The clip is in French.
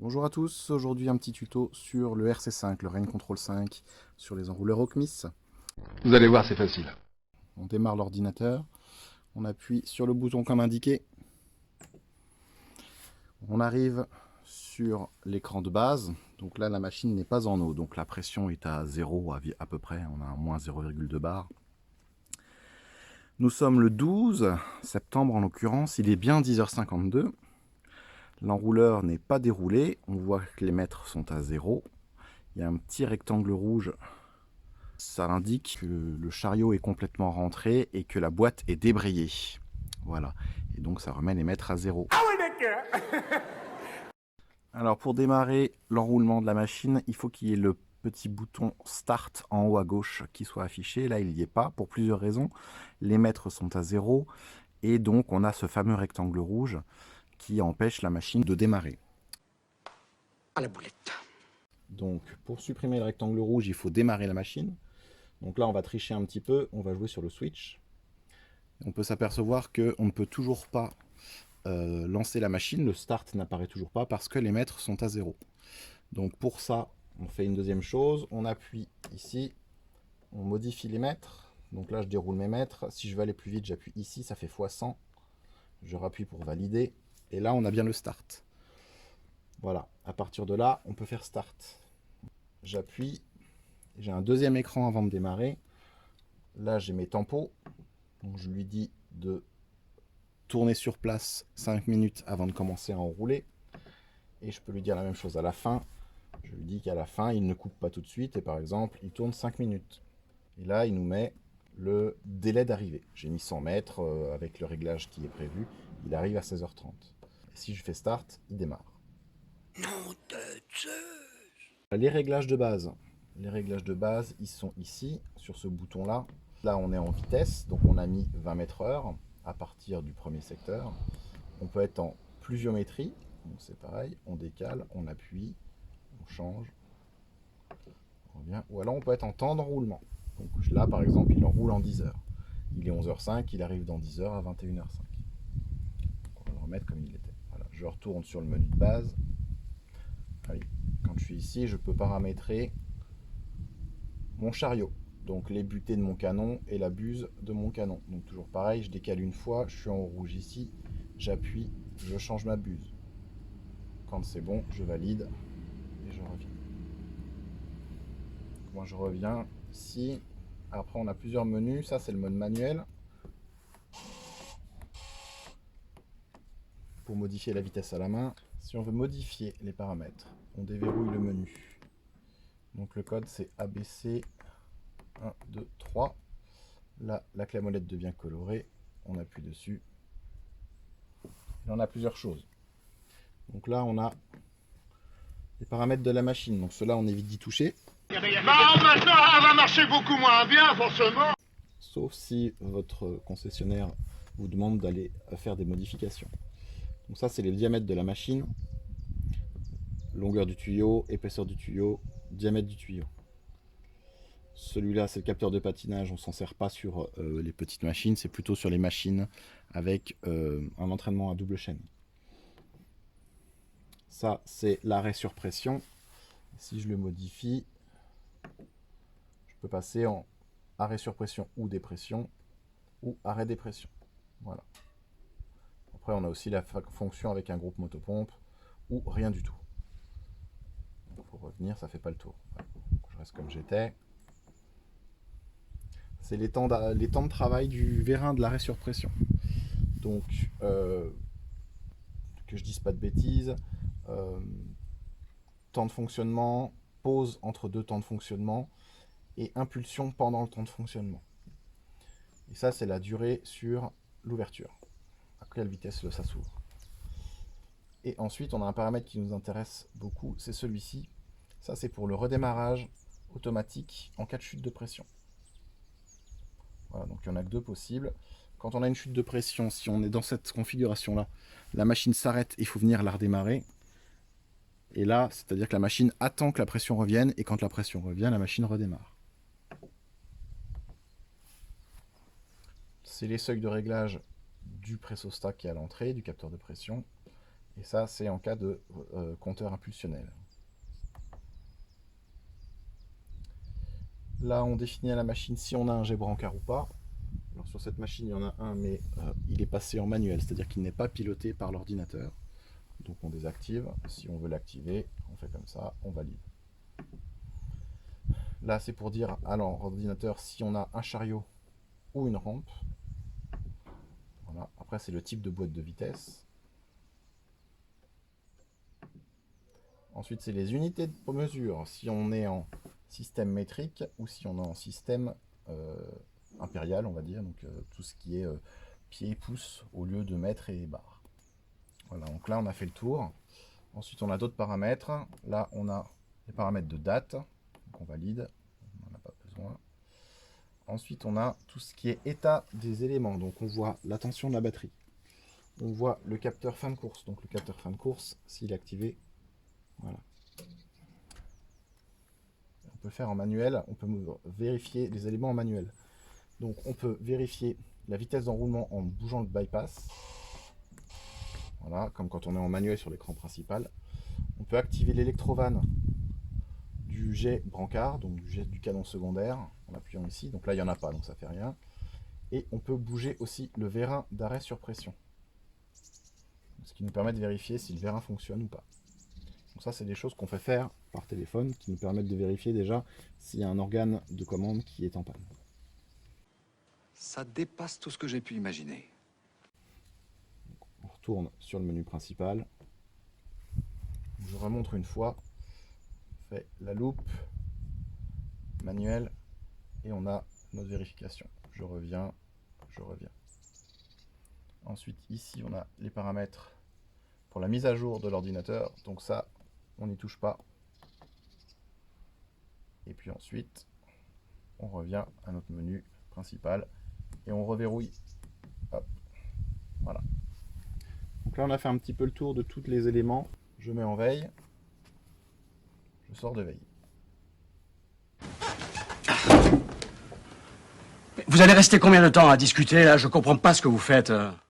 Bonjour à tous, aujourd'hui un petit tuto sur le RC5, le Rain Control 5, sur les enrouleurs OCMIS. Vous allez voir, c'est facile. On démarre l'ordinateur, on appuie sur le bouton comme indiqué, on arrive sur l'écran de base, donc là la machine n'est pas en eau, donc la pression est à 0 à peu près, on a un moins 0,2 bar. Nous sommes le 12 septembre en l'occurrence, il est bien 10h52. L'enrouleur n'est pas déroulé, on voit que les mètres sont à 0. Il y a un petit rectangle rouge, ça indique que le chariot est complètement rentré et que la boîte est débrayée. Voilà, et donc ça remet les mètres à 0. Ah oui, d'accord. Alors pour démarrer l'enroulement de la machine, il faut qu'il y ait le petit bouton Start en haut à gauche qui soit affiché. Là, il n'y est pas, pour plusieurs raisons. Les mètres sont à 0, et donc on a ce fameux rectangle rouge qui empêche la machine de démarrer. À la boulette. Donc pour supprimer le rectangle rouge, il faut démarrer la machine. Donc là, on va tricher un petit peu, on va jouer sur le switch. On peut s'apercevoir qu'on ne peut toujours pas lancer la machine, le start n'apparaît toujours pas parce que les mètres sont à 0. Donc pour ça, on fait une deuxième chose, on appuie ici, on modifie les mètres. Donc là, je déroule mes mètres. Si je veux aller plus vite, j'appuie ici, ça fait x100. Je rappuie pour valider. Et là, on a bien le start. Voilà, à partir de là, on peut faire start. J'appuie, j'ai un deuxième écran avant de démarrer. Là, j'ai mes tempos. Donc je lui dis de tourner sur place 5 minutes avant de commencer à enrouler. Et je peux lui dire la même chose à la fin. Je lui dis qu'à la fin, il ne coupe pas tout de suite. Et par exemple, il tourne 5 minutes. Et là, il nous met le délai d'arrivée. J'ai mis 100 mètres avec le réglage qui est prévu. Il arrive à 16h30. Et si je fais start, il démarre. Non de Zeus. Les réglages de base. Les réglages de base, ils sont ici, sur ce bouton-là. Là, on est en vitesse, donc on a mis 20 mètres/heure à partir du premier secteur. On peut être en pluviométrie, donc c'est pareil, on décale, on appuie, on change, on revient. Ou alors on peut être en temps d'enroulement. Donc là, par exemple, il enroule en 10 heures. Il est 11h05, il arrive dans 10 heures à 21h05. On va le remettre comme il était. Voilà, je retourne sur le menu de base. Allez, quand je suis ici, je peux paramétrer mon chariot. Donc les butées de mon canon et la buse de mon canon. Donc toujours pareil, je décale une fois, je suis en rouge ici, j'appuie, je change ma buse. Quand c'est bon, je valide et je reviens. Moi je reviens ici. Après on a plusieurs menus, ça c'est le mode manuel. Pour modifier la vitesse à la main. Si on veut modifier les paramètres, on déverrouille le menu. Donc le code c'est ABC 1, 2, 3. Là, la clé molette devient colorée. On appuie dessus. Et on a plusieurs choses. Donc là, on a les paramètres de la machine. Donc cela, on évite d'y toucher. Bah maintenant, elle va marcher beaucoup moins bien, forcément. Sauf si votre concessionnaire vous demande d'aller faire des modifications. Donc ça, c'est les diamètres de la machine. Longueur du tuyau, épaisseur du tuyau, diamètre du tuyau. Celui-là, c'est le capteur de patinage. On ne s'en sert pas sur les petites machines. C'est plutôt sur les machines avec un entraînement à double chaîne. Ça, c'est l'arrêt sur pression. Si je le modifie, je peux passer en arrêt sur pression ou dépression ou arrêt dépression. Voilà. Après, on a aussi la fonction avec un groupe motopompe ou rien du tout. Il faut revenir, ça ne fait pas le tour. Voilà. Je reste comme j'étais. C'est les temps de travail du vérin de l'arrêt sur pression. Donc, que je dise pas de bêtises, temps de fonctionnement, pause entre deux temps de fonctionnement et impulsion pendant le temps de fonctionnement. Et ça, c'est la durée sur l'ouverture. À quelle vitesse ça s'ouvre. Et ensuite, on a un paramètre qui nous intéresse beaucoup, c'est celui-ci. Ça, c'est pour le redémarrage automatique en cas de chute de pression. Voilà, donc il n'y en a que deux possibles. Quand on a une chute de pression, si on est dans cette configuration-là, la machine s'arrête, il faut venir la redémarrer. Et là, c'est-à-dire que la machine attend que la pression revienne, et quand la pression revient, la machine redémarre. C'est les seuils de réglage du pressostat qui est à l'entrée, du capteur de pression. Et ça, c'est en cas de compteur impulsionnel. Là, on définit à la machine si on a un jet brancard ou pas. Alors, sur cette machine, il y en a un, mais il est passé en manuel, c'est-à-dire qu'il n'est pas piloté par l'ordinateur. Donc on désactive. Si on veut l'activer, on fait comme ça, on valide. Là, c'est pour dire à l'ordinateur si on a un chariot ou une rampe. Voilà. Après, c'est le type de boîte de vitesse. Ensuite, c'est les unités de mesure. Si on est en système métrique ou si on est en système impérial, on va dire. Donc tout ce qui est pieds et pouces au lieu de mètres et barres. Voilà, donc là, on a fait le tour. Ensuite, on a d'autres paramètres. Là, on a les paramètres de date. Donc on valide. On n'en a pas besoin. Ensuite, on a tout ce qui est état des éléments. Donc on voit la tension de la batterie. On voit le capteur fin de course. Donc le capteur fin de course, s'il est activé, voilà. On peut faire en manuel, on peut vérifier les éléments en manuel. Donc on peut vérifier la vitesse d'enroulement en bougeant le bypass. Voilà, comme quand on est en manuel sur l'écran principal. On peut activer l'électrovanne du jet brancard, donc du jet du canon secondaire, en appuyant ici. Donc là, il n'y en a pas, donc ça fait rien. Et on peut bouger aussi le vérin d'arrêt sur pression. Ce qui nous permet de vérifier si le vérin fonctionne ou pas. Donc ça, c'est des choses qu'on fait faire par téléphone, qui nous permettent de vérifier déjà s'il y a un organe de commande qui est en panne. Ça dépasse tout ce que j'ai pu imaginer. On retourne sur le menu principal. Je remontre une fois. On fait la loupe, manuel, et on a notre vérification. Je reviens, je reviens. Ensuite, ici, on a les paramètres pour la mise à jour de l'ordinateur. Donc ça, on n'y touche pas. Et puis ensuite, on revient à notre menu principal et on reverrouille. Hop. Voilà. Donc là, on a fait un petit peu le tour de tous les éléments. Je mets en veille. Je sors de veille. Vous allez rester combien de temps à discuter là? Je comprends pas ce que vous faites.